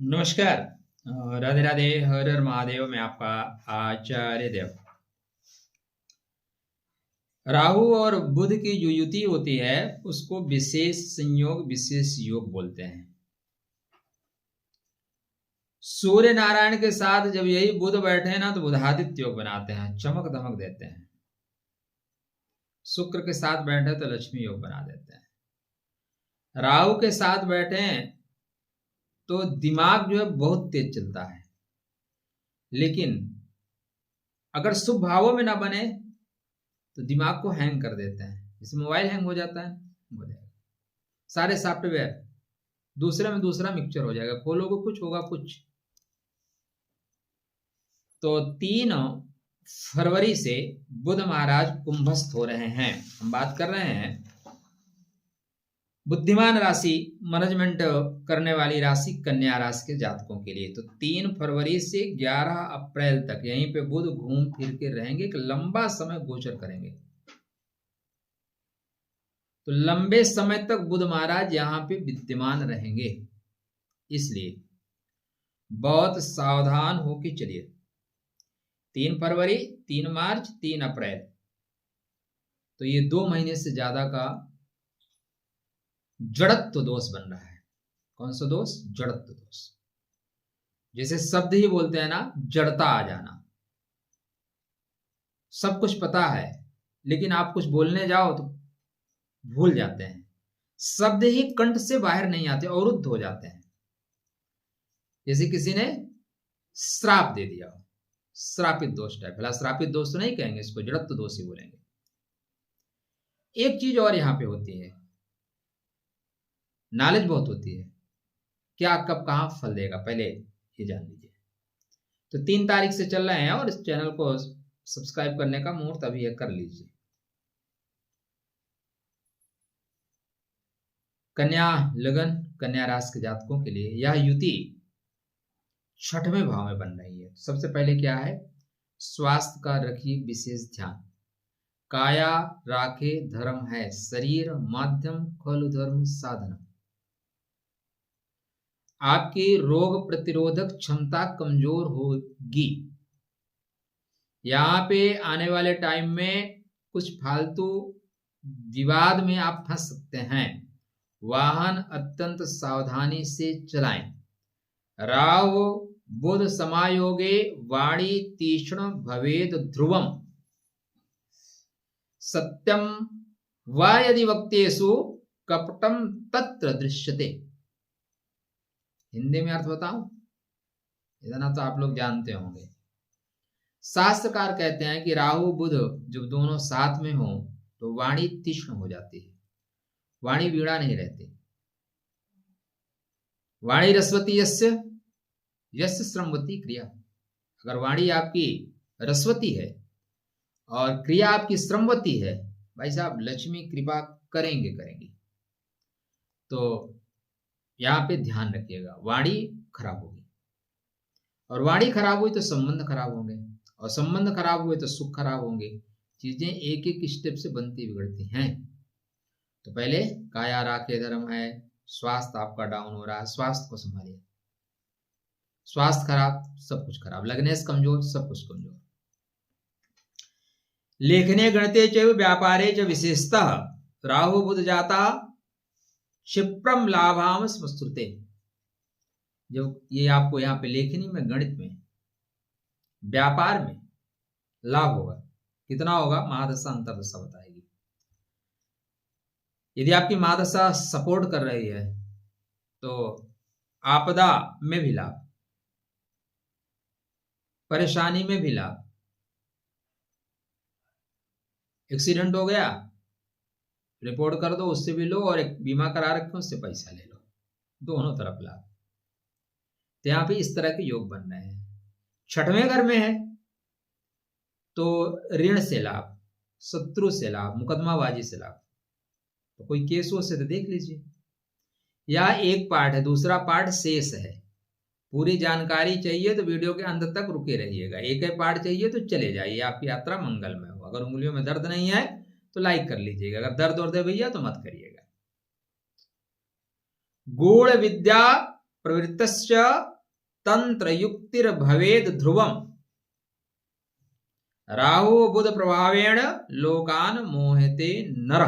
नमस्कार। राधे राधे, हर हर महादेव। मैं आपका आचार्य देव। राहु और बुध की जो युति होती है उसको विशेष संयोग, विशेष योग बोलते हैं। सूर्य नारायण के साथ जब यही बुध बैठे हैं ना तो बुधादित्य योग बनाते हैं, चमक दमक देते हैं। शुक्र के साथ बैठे तो लक्ष्मी योग बना देते हैं। राहु के साथ बैठे हैं तो दिमाग जो है बहुत तेज चलता है, लेकिन अगर शुभ भावों में ना बने तो दिमाग को हैंग कर देते हैं। जैसे मोबाइल हैंग हो जाता है, हो जाएगा। सारे सॉफ्टवेयर दूसरे में दूसरा मिक्सचर हो जाएगा, खोलोगे कुछ होगा कुछ। तो 3 फरवरी से बुध महाराज कुंभस्थ हो रहे हैं। हम बात कर रहे हैं बुद्धिमान राशि, मैनेजमेंट करने वाली राशि कन्या राशि के जातकों के लिए। तो 3 फरवरी से 11 अप्रैल तक यहीं पे बुध घूम फिर के रहेंगे, एक लंबा समय गोचर करेंगे। तो लंबे समय तक बुध महाराज यहाँ पे विद्यमान रहेंगे, इसलिए बहुत सावधान होकर चलिए। 3 फरवरी, 3 मार्च, 3 अप्रैल, तो ये 2 महीने से ज्यादा का जड़त्व दोष बन रहा है। कौन सा दोष? जड़त्व दोष। जैसे शब्द ही बोलते हैं ना, जड़ता आ जाना। सब कुछ पता है लेकिन आप कुछ बोलने जाओ तो भूल जाते हैं। शब्द ही कंठ से बाहर नहीं आते, अवरुद्ध हो जाते हैं। जैसे किसी ने श्राप दे दिया, श्रापित दोष टाइप। भला श्रापित दोष तो नहीं कहेंगे, इसको जड़त्व दोष ही बोलेंगे। एक चीज और यहां पे होती है, नॉलेज बहुत होती है। क्या कब कहां फल देगा पहले ये जान लीजिए। तो 3 तारीख से चल रहे हैं और इस चैनल को सब्सक्राइब करने का मुहूर्त अभी कर लीजिए। कन्या लगन, कन्या राशि के जातकों के लिए यह युति 6वें भाव में बन रही है। सबसे पहले क्या है? स्वास्थ्य का रखिए विशेष ध्यान। काया राखे धर्म है, शरीर माध्यम खलु धर्म साधन। आपकी रोग प्रतिरोधक क्षमता कमजोर होगी। यहाँ पे आने वाले टाइम में कुछ फालतू विवाद में आप फंस सकते हैं। वाहन अत्यंत सावधानी से चलाएं। राहु बुध समायोगे वाणी तीक्ष्ण भवेद ध्रुवम सत्यम वा यदि वक्तेषु कपटम तत्र दृश्यते। हिंदी में अर्थ बताऊं? इतना तो आप लोग जानते होंगे। शास्त्रकार कहते हैं कि राहु बुध जब दोनों साथ में हो तो वाणी तीक्ष्ण हो जाती है, वाणी वीणा नहीं रहती। वाणी रसवती यस्य यस्य श्रमवती क्रिया। अगर वाणी आपकी रसवती है और क्रिया आपकी श्रमवती है, भाई साहब लक्ष्मी कृपा करेंगे। तो यहाँ पे ध्यान रखिएगा, वाणी खराब होगी और वाणी खराब हुई तो संबंध खराब होंगे और संबंध खराब हुए तो सुख खराब होंगे। चीजें एक एक स्टेप से बनती बिगड़ती हैं। तो पहले काया राखे धर्म है। स्वास्थ्य आपका डाउन हो रहा है, स्वास्थ्य को संभालिए। स्वास्थ्य खराब, सब कुछ खराब। लग्नेश कमजोर, सब कुछ कमजोर। लेखने गणते च व्यापारे च विशेषतः राहु बुध जाता क्षिप्रम लाभाम स्मश्रुते। जब ये आपको यहाँ पे लेखनी में, गणित में, व्यापार में लाभ होगा। कितना होगा? महादशा अंतरदशा बताएगी। यदि आपकी महादशा सपोर्ट कर रही है तो आपदा में भी लाभ, परेशानी में भी लाभ। एक्सीडेंट हो गया, रिपोर्ट कर दो, उससे भी लो, और एक बीमा करा रखे उससे पैसा ले लो, दोनों तरफ लाभ। तो यहां पे इस तरह के योग बन रहे हैं। 6वें घर में है तो ऋण से लाभ, शत्रु से लाभ, मुकदमाबाजी से लाभ। तो कोई केस हो से तो देख लीजिए। या एक पार्ट है, दूसरा पार्ट शेष है। पूरी जानकारी चाहिए तो वीडियो के अंत तक रुके रहिएगा। एक पार्ट चाहिए तो चले जाइए, आपकी यात्रा मंगलमय हो। अगर उंगलियों में दर्द नहीं है तो लाइक कर लीजिएगा, अगर दर्द और दे भैया तो मत करिएगा। गूढ़ विद्या प्रवृत्तश्च तंत्र युक्तिर भवेद ध्रुवम राहु बुध प्रभावेण लोकान मोहते नर।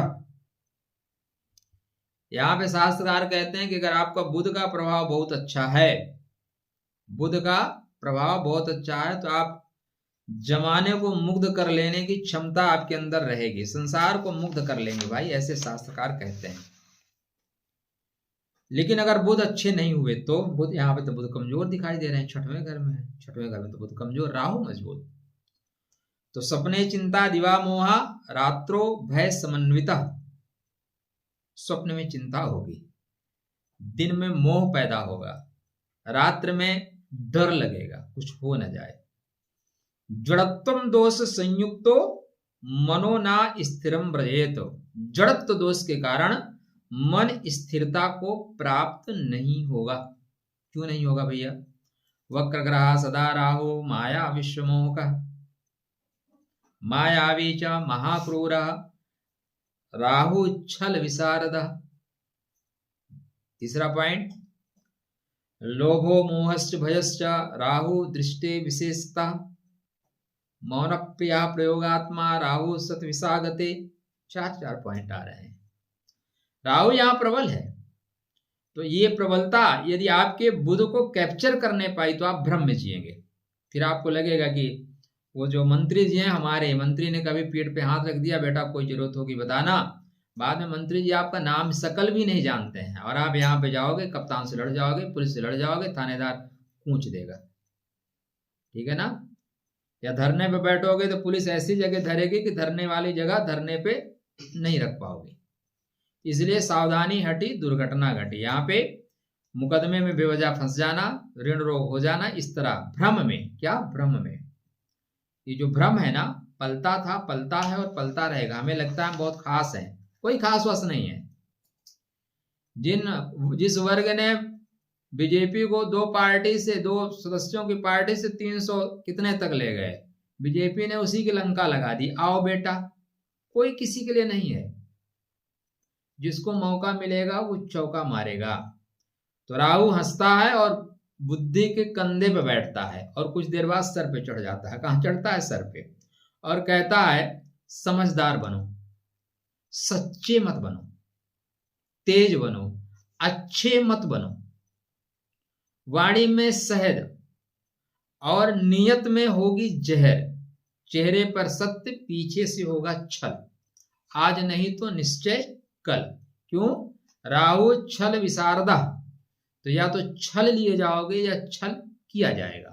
यहां पे शास्त्रकार कहते हैं कि अगर आपका बुध का प्रभाव बहुत अच्छा है, बुध का प्रभाव बहुत अच्छा है, तो आप जमाने को मुग्ध कर लेने की क्षमता आपके अंदर रहेगी, संसार को मुग्ध कर लेंगे भाई, ऐसे शास्त्रकार कहते हैं। लेकिन अगर बुध अच्छे नहीं हुए तो बुध, यहाँ पे तो बुध कमजोर दिखाई दे रहे हैं, छठवें घर में है, छठवें घर में तो बुध कमजोर, राहु मजबूत। तो सपने चिंता दिवा मोहा रात्रो भय समन्विता, स्वप्न में चिंता होगी, दिन में मोह पैदा होगा, रात्र में डर लगेगा कुछ हो न जाए। जड़त्वम दोष संयुक्तो मनो ना स्थिरम व्रजेत, जड़त्व दोष के कारण मन स्थिरता को प्राप्त नहीं होगा। क्यों नहीं होगा भैया? वक्र ग्रह सदा राहु माया विश्वमोह का मायावी च महाक्रूर राहु छल विशारद। तीसरा पॉइंट, लोभो मोहश्च भयश्च राहु दृष्टे विशेषता मौनप्रिया प्रयोगात्मा राहु सत विसागते। चार पॉइंट आ रहे हैं। राहु यहां प्रबल है, तो ये प्रबलता यदि आपके बुध को कैप्चर करने पाई तो आप भ्रम में जिएंगे। फिर आपको लगेगा कि वो जो मंत्री जी हैं, हमारे मंत्री ने कभी पीठ पे हाथ रख दिया, बेटा कोई जरूरत होगी बताना, बाद में मंत्री जी आपका नाम शकल भी नहीं जानते हैं, और आप यहाँ पे जाओगे, कप्तान से लड़ जाओगे, पुलिस से लड़ जाओगे, थानेदार पूछ देगा, ठीक है ना। या धरने पे बैठोगे तो पुलिस ऐसी जगह धरेगी कि धरने वाली जगह धरने पे नहीं रख पाओगे। इसलिए सावधानी हटी दुर्घटना घटी। यहाँ पे मुकदमे में बेवजह फंस जाना, ऋण रोग हो जाना, इस तरह भ्रम में, क्या भ्रम में, ये जो भ्रम है ना, पलता था, पलता है और पलता रहेगा। हमें लगता है हम बहुत खास हैं, कोई खास वस नहीं है। जिस वर्ग ने बीजेपी को दो सदस्यों की पार्टी से 300 कितने तक ले गए, बीजेपी ने उसी की लंका लगा दी, आओ बेटा, कोई किसी के लिए नहीं है। जिसको मौका मिलेगा वो चौका मारेगा। तो राहु हंसता है और बुद्धि के कंधे पे बैठता है, और कुछ देर बाद सर पे चढ़ जाता है। कहां चढ़ता है? सर पे। और कहता है समझदार बनो, सच्चे मत बनो, तेज बनो, अच्छे मत बनो, वाणी में शहद और नियत में होगी जहर, चेहरे पर सत्य पीछे से होगा छल, आज नहीं तो निश्चय कल। क्यों? राहु छल विशारदा, तो या तो छल लिए जाओगे या छल किया जाएगा।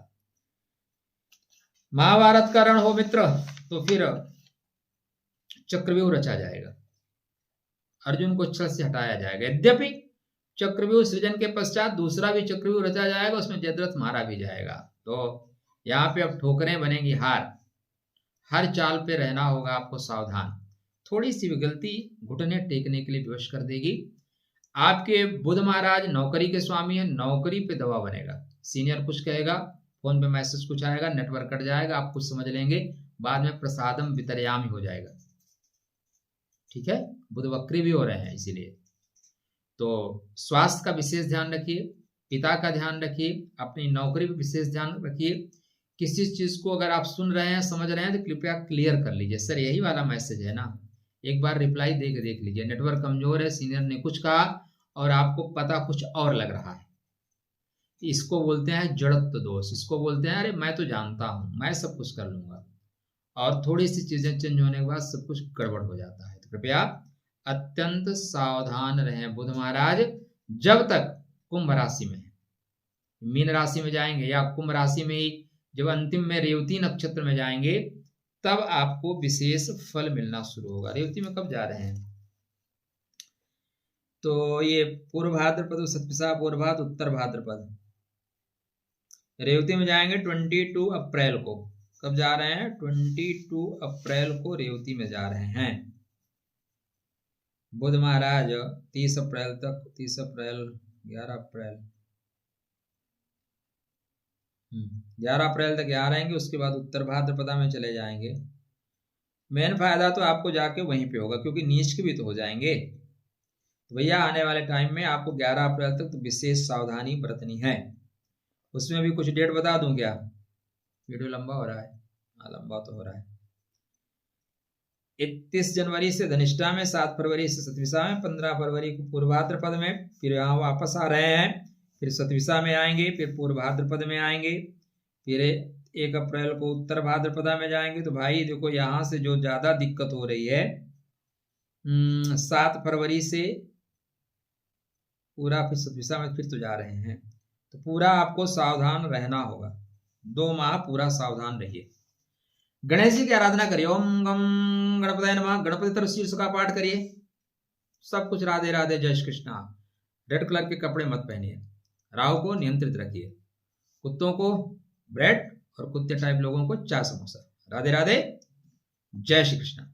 महाभारत का रण हो मित्र तो फिर चक्रव्यूह रचा जाएगा, अर्जुन को छल से हटाया जाएगा। यद्यपि चक्रव्यूह सृजन के पश्चात दूसरा भी चक्रव्यूह रचा जाएगा, उसमें जयद्रथ मारा भी जाएगा। तो यहाँ पे अब ठोकरें बनेगी हार, हर चाल पे रहना होगा आपको सावधान। थोड़ी सी भी गलती घुटने टेकने के लिए विवश कर देगी। आपके बुध महाराज नौकरी के स्वामी है, नौकरी पे दवा बनेगा, सीनियर कुछ कहेगा, फोन पे मैसेज कुछ आएगा, नेटवर्क कट जाएगा, आप कुछ समझ लेंगे, बाद में प्रसादम वितरयाम ही हो जाएगा। ठीक है, बुध वक्री भी हो रहे हैं, इसीलिए तो स्वास्थ्य का विशेष ध्यान रखिए, पिता का ध्यान रखिए, अपनी नौकरी पर विशेष ध्यान रखिए। किसी चीज को अगर आप सुन रहे हैं, समझ रहे हैं, तो कृपया क्लियर कर लीजिए। सर यही वाला मैसेज है ना, एक बार रिप्लाई दे के देख लीजिए। नेटवर्क कमजोर है, सीनियर ने कुछ कहा और आपको पता कुछ और लग रहा है, इसको बोलते हैं जड़त्व दोष। इसको बोलते हैं अरे मैं तो जानता हूं, मैं सब कुछ कर लूंगा, और थोड़ी सी चीजें चेंज होने के बाद सब कुछ गड़बड़ हो जाता है। तो कृपया अत्यंत सावधान रहें बुध महाराज, जब तक कुंभ राशि में, मीन राशि में जाएंगे या कुंभ राशि में ही जब अंतिम में रेवती नक्षत्र में जाएंगे, तब आपको विशेष फल मिलना शुरू होगा। रेवती में कब जा रहे हैं? तो ये पूर्व भाद्रपद, सतपिसा पूर्व भाद्र, उत्तर भाद्रपद, रेवती में जाएंगे 22 अप्रैल को। कब जा रहे हैं? 22 अप्रैल को रेवती में जा रहे हैं बुध महाराज। 30 अप्रैल तक, 30 अप्रैल 11 अप्रैल 11 अप्रैल तक यहाँ रहेंगे, उसके बाद उत्तर भाद्रपदा में चले जाएंगे। मेन फायदा तो आपको जाके वहीं पे होगा, क्योंकि नीच के भी तो हो जाएंगे। तो भैया आने वाले टाइम में आपको 11 अप्रैल तक तो विशेष सावधानी बरतनी है। उसमें भी कुछ डेट बता दूं क्या? वीडियो लंबा हो रहा है? हाँ, लंबा तो हो रहा है। 31 जनवरी से धनिष्ठा में, 7 फरवरी से शतभिषा में, 15 फरवरी को पूर्व भाद्रपद में, फिर यहाँ वापस आ रहे हैं, फिर शतभिषा में आएंगे, फिर पूर्व भाद्रपद में आएंगे, फिर 1 अप्रैल को उत्तर भाद्रपदा में जाएंगे। तो भाई देखो यहाँ से जो ज्यादा दिक्कत हो रही है 7 फरवरी से पूरा फिर शतभिषा में फिर तो जा रहे हैं, तो पूरा आपको सावधान रहना होगा। 2 माह पूरा सावधान रहिए। गणेश जी की आराधना करिए। ओम गम गणपतये नमः। गणपति तरफ शीर्ष का पाठ करिए। सब कुछ राधे राधे, जय श्री कृष्णा। रेड कलर के कपड़े मत पहनिए। राहु को नियंत्रित रखिए। कुत्तों को ब्रेड और कुत्ते टाइप लोगों को चाय समोसा। राधे राधे, जय श्री कृष्णा।